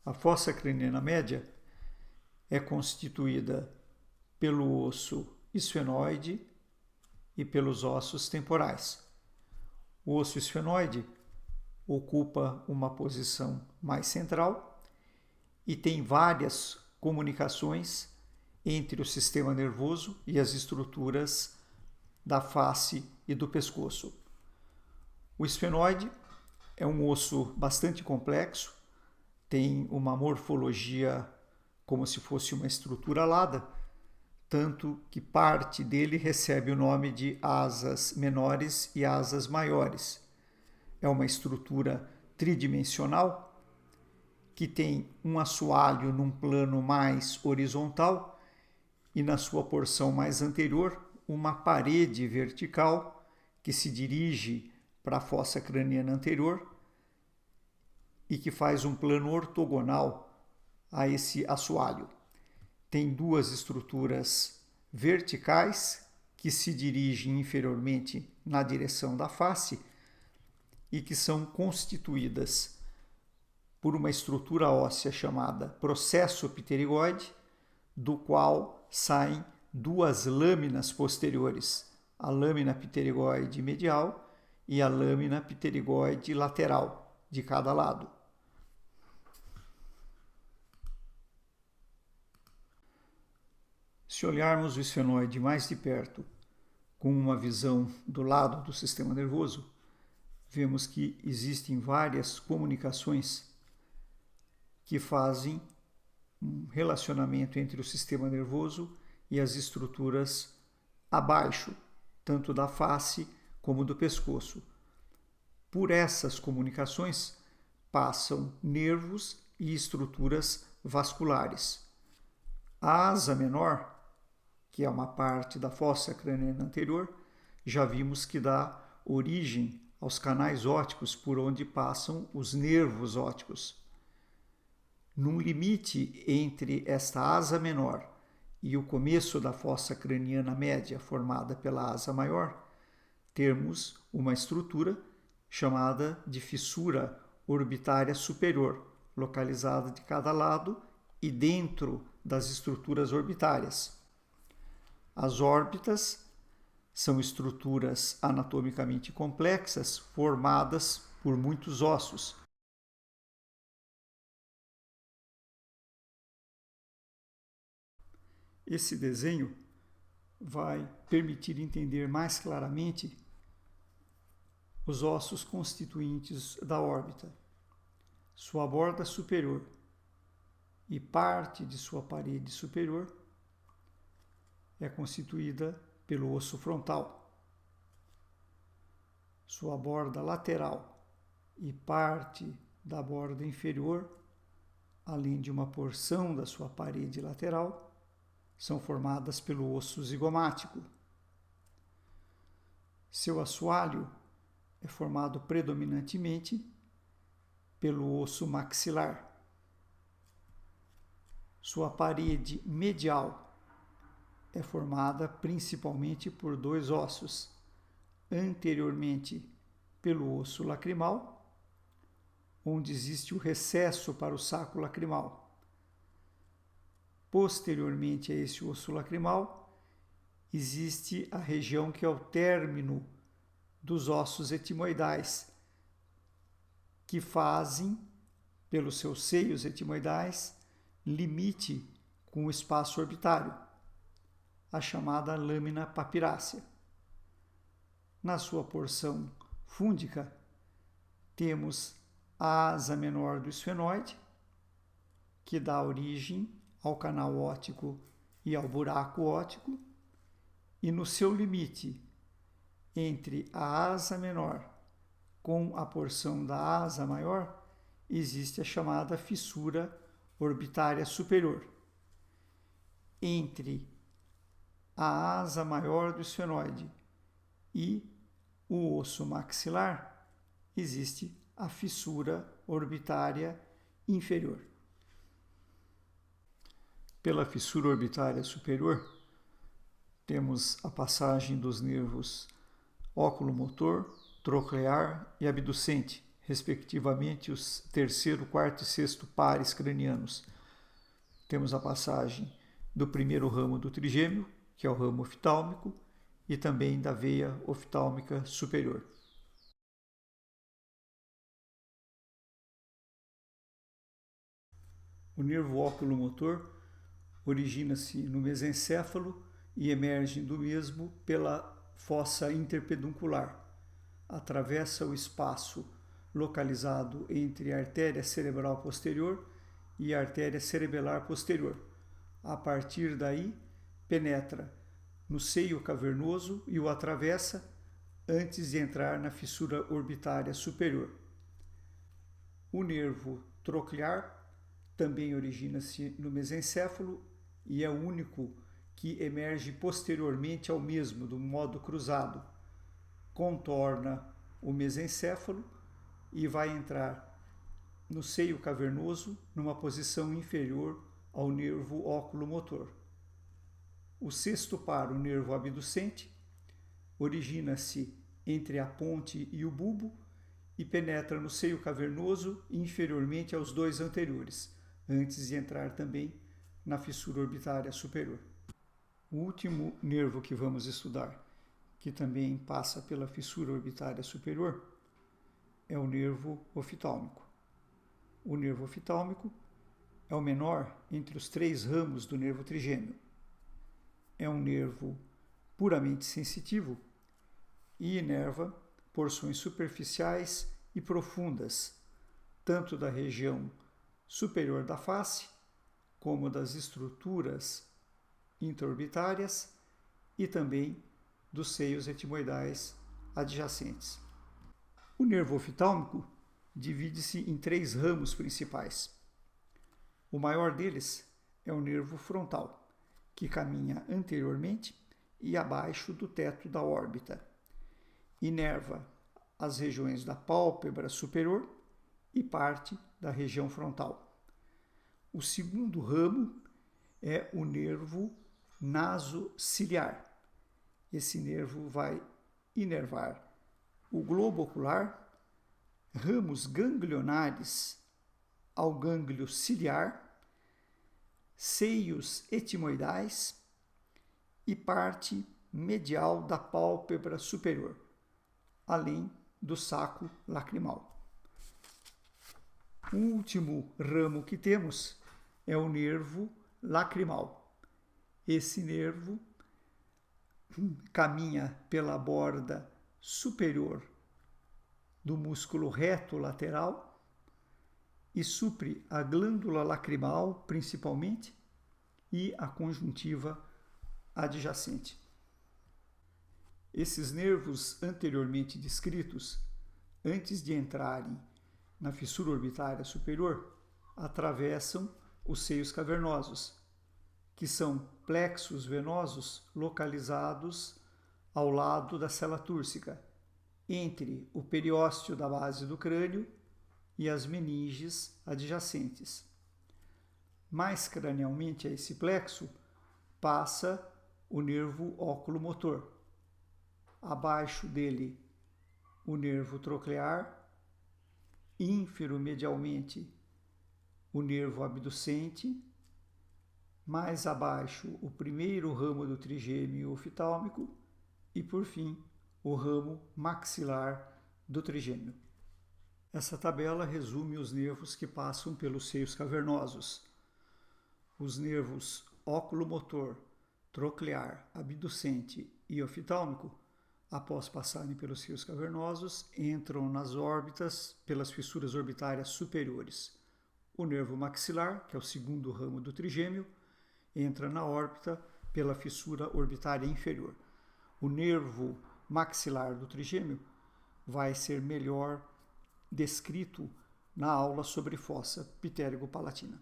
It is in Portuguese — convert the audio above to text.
A fossa craniana média é constituída pelo osso esfenoide e pelos ossos temporais. O osso esfenoide ocupa uma posição mais central e tem várias comunicações entre o sistema nervoso e as estruturas da face e do pescoço. O esfenoide é um osso bastante complexo, tem uma morfologia como se fosse uma estrutura alada, tanto que parte dele recebe o nome de asas menores e asas maiores. É uma estrutura tridimensional que tem um assoalho num plano mais horizontal e na sua porção mais anterior uma parede vertical que se dirige para a fossa craniana anterior e que faz um plano ortogonal a esse assoalho. Tem duas estruturas verticais que se dirigem inferiormente na direção da face e que são constituídas por uma estrutura óssea chamada processo pterigoide, do qual saem duas lâminas posteriores, a lâmina pterigoide medial e a lâmina pterigoide lateral, de cada lado. Se olharmos o esfenoide mais de perto, com uma visão do lado do sistema nervoso, vemos que existem várias comunicações que fazem um relacionamento entre o sistema nervoso e as estruturas abaixo, tanto da face como do pescoço. Por essas comunicações passam nervos e estruturas vasculares. A asa menor, que é uma parte da fossa craniana anterior, já vimos que dá origem aos canais ópticos por onde passam os nervos ópticos. Num limite entre esta asa menor e o começo da fossa craniana média, formada pela asa maior, temos uma estrutura chamada de fissura orbitária superior, localizada de cada lado e dentro das estruturas orbitárias. As órbitas são estruturas anatomicamente complexas formadas por muitos ossos. Esse desenho vai permitir entender mais claramente os ossos constituintes da órbita, sua borda superior e parte de sua parede superior é constituída pelo osso frontal. Sua borda lateral e parte da borda inferior, além de uma porção da sua parede lateral, são formadas pelo osso zigomático. Seu assoalho é formado predominantemente pelo osso maxilar. Sua parede medial é formada principalmente por dois ossos, anteriormente pelo osso lacrimal, onde existe o recesso para o saco lacrimal. Posteriormente a esse osso lacrimal, existe a região que é o término dos ossos etimoidais, que fazem, pelos seus seios etimoidais, limite com o espaço orbitário, a chamada lâmina papirácea. Na sua porção fúndica, temos a asa menor do esfenoide, que dá origem ao canal óptico e ao buraco óptico, e no seu limite entre a asa menor com a porção da asa maior, existe a chamada fissura orbitária superior. Entre a asa maior do esfenoide e o osso maxilar, existe a fissura orbitária inferior. Pela fissura orbitária superior, temos a passagem dos nervos óculomotor, troclear e abducente, respectivamente, os terceiro, quarto e sexto pares cranianos. Temos a passagem do primeiro ramo do trigêmeo, que é o ramo oftálmico, e também da veia oftálmica superior. O nervo oculomotor origina-se no mesencéfalo e emerge do mesmo pela fossa interpeduncular. Atravessa o espaço localizado entre a artéria cerebral posterior e a artéria cerebelar posterior. A partir daí, penetra no seio cavernoso e o atravessa antes de entrar na fissura orbitária superior. O nervo troclear também origina-se no mesencéfalo e é o único que emerge posteriormente ao mesmo, do modo cruzado. Contorna o mesencéfalo e vai entrar no seio cavernoso numa posição inferior ao nervo oculomotor. O sexto par, o nervo abducente, origina-se entre a ponte e o bulbo e penetra no seio cavernoso inferiormente aos dois anteriores, antes de entrar também na fissura orbitária superior. O último nervo que vamos estudar, que também passa pela fissura orbitária superior, é o nervo oftálmico. O nervo oftálmico é o menor entre os três ramos do nervo trigêmeo. É um nervo puramente sensitivo e inerva porções superficiais e profundas, tanto da região superior da face, como das estruturas intraorbitárias e também dos seios etimoidais adjacentes. O nervo oftálmico divide-se em três ramos principais. O maior deles é o nervo frontal, que caminha anteriormente e abaixo do teto da órbita. Inerva as regiões da pálpebra superior e parte da região frontal. O segundo ramo é o nervo nasociliar. Esse nervo vai inervar o globo ocular, ramos ganglionares ao gânglio ciliar, seios etimoidais e parte medial da pálpebra superior, além do saco lacrimal. O último ramo que temos é o nervo lacrimal. Esse nervo caminha pela borda superior do músculo reto lateral e supre a glândula lacrimal, principalmente, e a conjuntiva adjacente. Esses nervos anteriormente descritos, antes de entrarem na fissura orbitária superior, atravessam os seios cavernosos, que são plexos venosos localizados ao lado da cela túrcica, entre o periósteo da base do crânio e as meninges adjacentes. Mais cranialmente a esse plexo passa o nervo oculomotor. Abaixo dele, o nervo troclear, ínfero-medialmente, o nervo abducente, mais abaixo, o primeiro ramo do trigêmeo oftálmico e, por fim, o ramo maxilar do trigêmeo. Essa tabela resume os nervos que passam pelos seios cavernosos. Os nervos oculomotor, troclear, abducente e oftálmico, após passarem pelos seios cavernosos, entram nas órbitas pelas fissuras orbitárias superiores. O nervo maxilar, que é o segundo ramo do trigêmeo, entra na órbita pela fissura orbitária inferior. O nervo maxilar do trigêmeo vai ser melhor descrito na aula sobre fossa ptérigo-palatina.